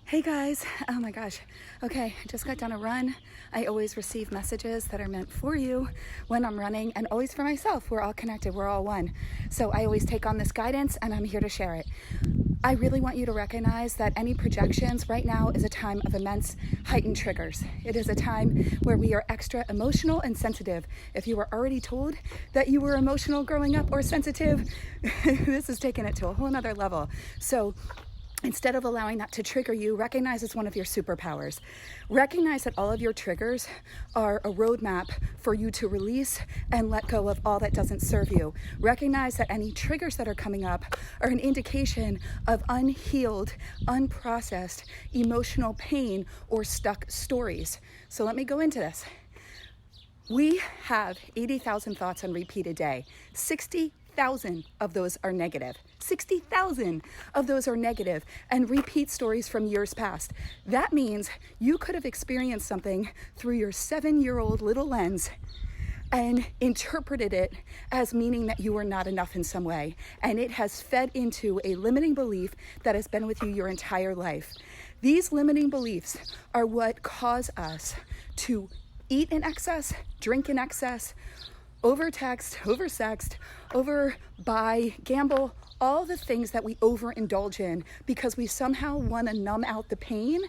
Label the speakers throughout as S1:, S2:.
S1: Hey guys, oh my gosh. Okay, I just got done a run. I always receive messages that are meant for you when I'm running and always for myself. We're all connected, we're all one. So I always take on this guidance and I'm here to share it. I really want you to recognize that any projections right now is a time of immense heightened triggers. It is a time where we are extra emotional and sensitive. If you were already told that you were emotional growing up or sensitive, this is taking it to a whole nother level. So instead of allowing that to trigger you, recognize it's one of your superpowers. Recognize that all of your triggers are a roadmap for you to release and let go of all that doesn't serve you. Recognize that any triggers that are coming up are an indication of unhealed, unprocessed emotional pain or stuck stories. So let me go into this. We have 80,000 thoughts on repeat a day. 60,000 of those are negative. 60,000 of those are negative and repeat stories from years past. That means you could have experienced something through your 7-year-old little lens and interpreted it as meaning that you were not enough in some way. And it has fed into a limiting belief that has been with you your entire life. These limiting beliefs are what cause us to eat in excess, drink in excess, overtext, oversexed, overbuy, gamble, all the things that we overindulge in because we somehow want to numb out the pain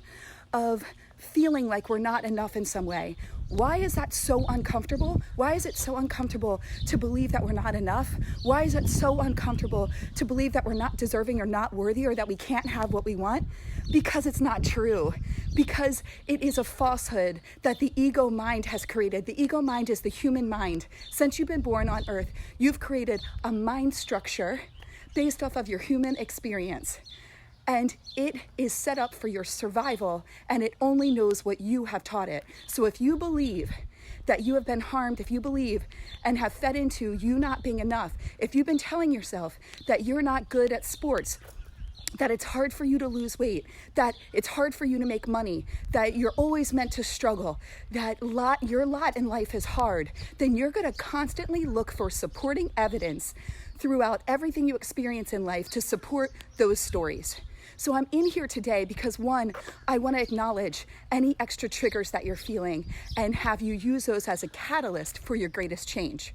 S1: of feeling like we're not enough in some way. Why is that so uncomfortable? Why is it so uncomfortable to believe that we're not enough? Why is it so uncomfortable to believe that we're not deserving or not worthy or that we can't have what we want? Because it's not true. Because it is a falsehood that the ego mind has created. The ego mind is the human mind. Since you've been born on earth, you've created a mind structure based off of your human experience. And it is set up for your survival, and it only knows what you have taught it. So if you believe that you have been harmed, if you believe and have fed into you not being enough, if you've been telling yourself that you're not good at sports, that it's hard for you to lose weight, that it's hard for you to make money, that you're always meant to struggle, that your lot in life is hard, then you're going to constantly look for supporting evidence throughout everything you experience in life to support those stories. So I'm in here today because one, I want to acknowledge any extra triggers that you're feeling and have you use those as a catalyst for your greatest change.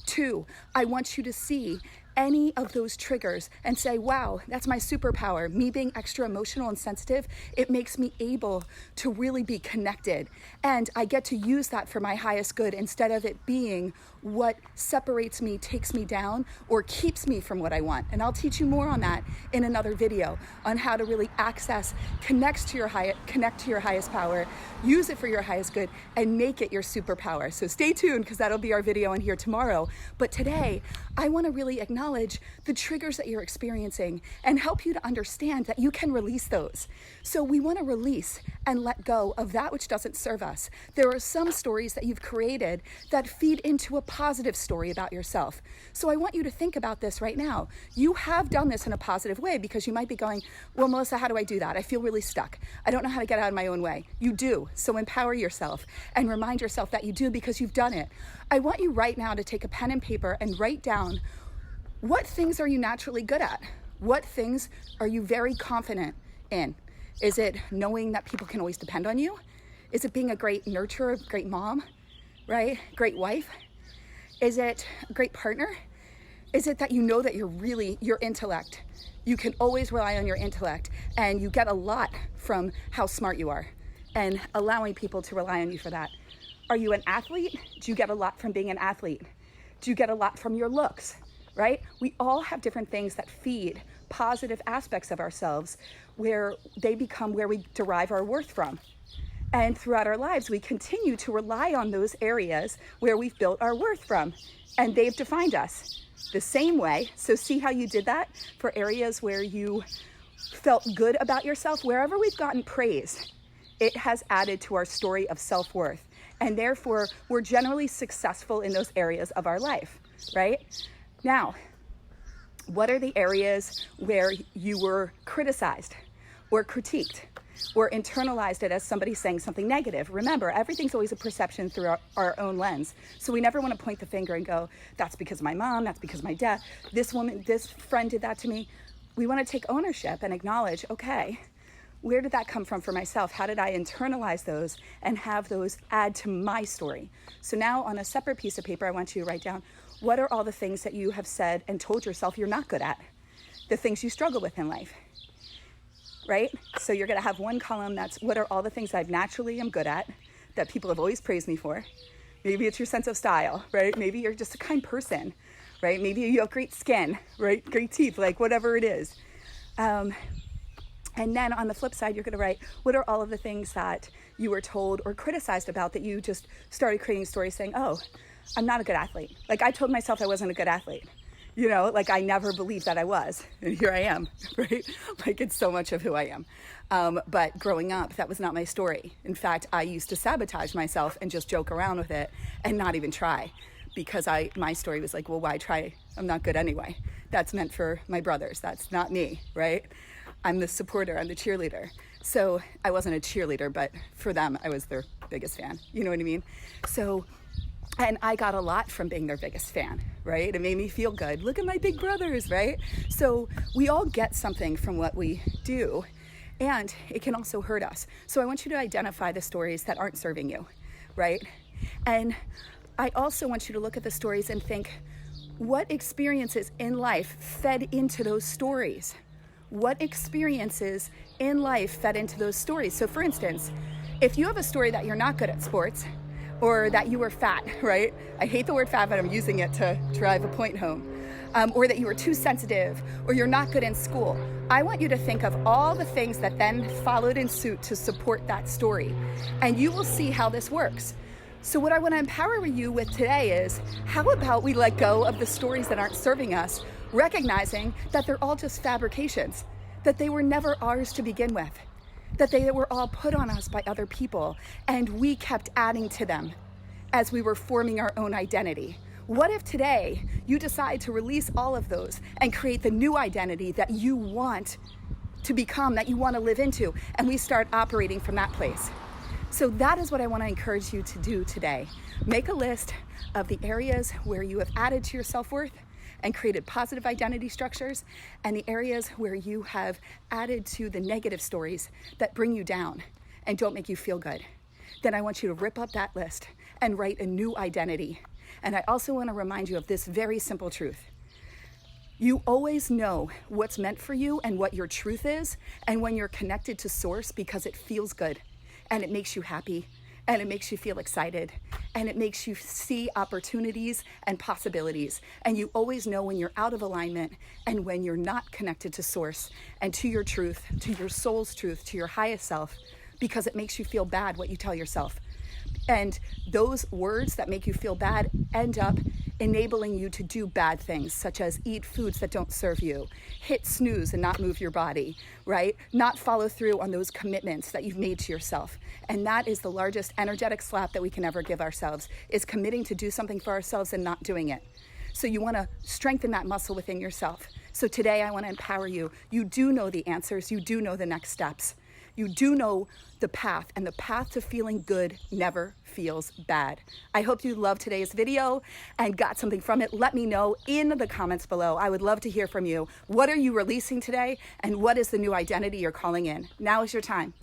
S1: Two, I want you to see any of those triggers and say, wow, that's my superpower. Me being extra emotional and sensitive, it makes me able to really be connected. And I get to use that for my highest good instead of it being what separates me, takes me down, or keeps me from what I want. And I'll teach you more on that in another video on how to really access, connect to your highest power, use it for your highest good, and make it your superpower. So stay tuned because that'll be our video in here tomorrow. But today, I want to really acknowledge the triggers that you're experiencing and help you to understand that you can release those. So we want to release and let go of that which doesn't serve us. There are some stories that you've created that feed into a positive story about yourself. So I want you to think about this right now. You have done this in a positive way because you might be going, well, Melissa, how do I do that? I feel really stuck. I don't know how to get out of my own way. You do. So empower yourself and remind yourself that you do because you've done it. I want you right now to take a pen and paper and write down what things are you naturally good at? What things are you very confident in? Is it knowing that people can always depend on you? Is it being a great nurturer, great mom, right? Great wife? Is it a great partner? Is it that you know that your intellect, you can always rely on your intellect and you get a lot from how smart you are and allowing people to rely on you for that? Are you an athlete? Do you get a lot from being an athlete? Do you get a lot from your looks? Right? We all have different things that feed positive aspects of ourselves where they become where we derive our worth from. And throughout our lives, we continue to rely on those areas where we've built our worth from, and they've defined us the same way. So see how you did that for areas where you felt good about yourself. Wherever we've gotten praise, it has added to our story of self-worth. And therefore, we're generally successful in those areas of our life, right? Now, what are the areas where you were criticized or critiqued or internalized it as somebody saying something negative? Remember, everything's always a perception through our own lens. So we never want to point the finger and go, that's because of my mom, that's because of my dad, this friend did that to me. We want to take ownership and acknowledge, okay, where did that come from for myself? How did I internalize those and have those add to my story? So now on a separate piece of paper, I want you to write down, what are all the things that you have said and told yourself you're not good at? The things you struggle with in life, right? So you're gonna have one column that's, what are all the things I naturally am good at that people have always praised me for? Maybe it's your sense of style, right? Maybe you're just a kind person, right? Maybe you have great skin, right? Great teeth, like whatever it is. And then on the flip side, you're gonna write, what are all of the things that you were told or criticized about that you just started creating stories saying, oh, I'm not a good athlete. Like I told myself I wasn't a good athlete. You know, like I never believed that I was, and here I am, right? Like it's so much of who I am. But growing up, that was not my story. In fact, I used to sabotage myself and just joke around with it and not even try, because my story was like, well, why try? I'm not good anyway. That's meant for my brothers. That's not me, right? I'm the supporter, I'm the cheerleader. So I wasn't a cheerleader, but for them, I was their biggest fan. You know what I mean? So, and I got a lot from being their biggest fan, right? It made me feel good. Look at my big brothers, right? So we all get something from what we do, and it can also hurt us. So I want you to identify the stories that aren't serving you, right? And I also want you to look at the stories and think, what experiences in life fed into those stories? What experiences in life fed into those stories? So for instance, if you have a story that you're not good at sports, or that you were fat, right? I hate the word fat, but I'm using it to drive a point home. Or that you were too sensitive, or you're not good in school. I want you to think of all the things that then followed in suit to support that story. And you will see how this works. So what I want to empower you with today is, how about we let go of the stories that aren't serving us, recognizing that they're all just fabrications, that they were never ours to begin with, that they were all put on us by other people, and we kept adding to them as we were forming our own identity. What if today you decide to release all of those and create the new identity that you want to become, that you want to live into, and we start operating from that place? So that is what I want to encourage you to do today. Make a list of the areas where you have added to your self-worth and created positive identity structures, and the areas where you have added to the negative stories that bring you down and don't make you feel good. Then I want you to rip up that list and write a new identity. And I also want to remind you of this very simple truth. You always know what's meant for you and what your truth is, and when you're connected to source, because it feels good and it makes you happy and it makes you feel excited and it makes you see opportunities and possibilities. And you always know when you're out of alignment and when you're not connected to source and to your truth, to your soul's truth, to your highest self, because it makes you feel bad what you tell yourself. And those words that make you feel bad end up enabling you to do bad things, such as eat foods that don't serve you, hit snooze and not move your body, right? Not follow through on those commitments that you've made to yourself. And that is the largest energetic slap that we can ever give ourselves, is committing to do something for ourselves and not doing it. So you want to strengthen that muscle within yourself. So today I want to empower you. You do know the answers. You do know the next steps. You do know the path, and the path to feeling good never feels bad. I hope you loved today's video and got something from it. Let me know in the comments below. I would love to hear from you. What are you releasing today, and what is the new identity you're calling in? Now is your time.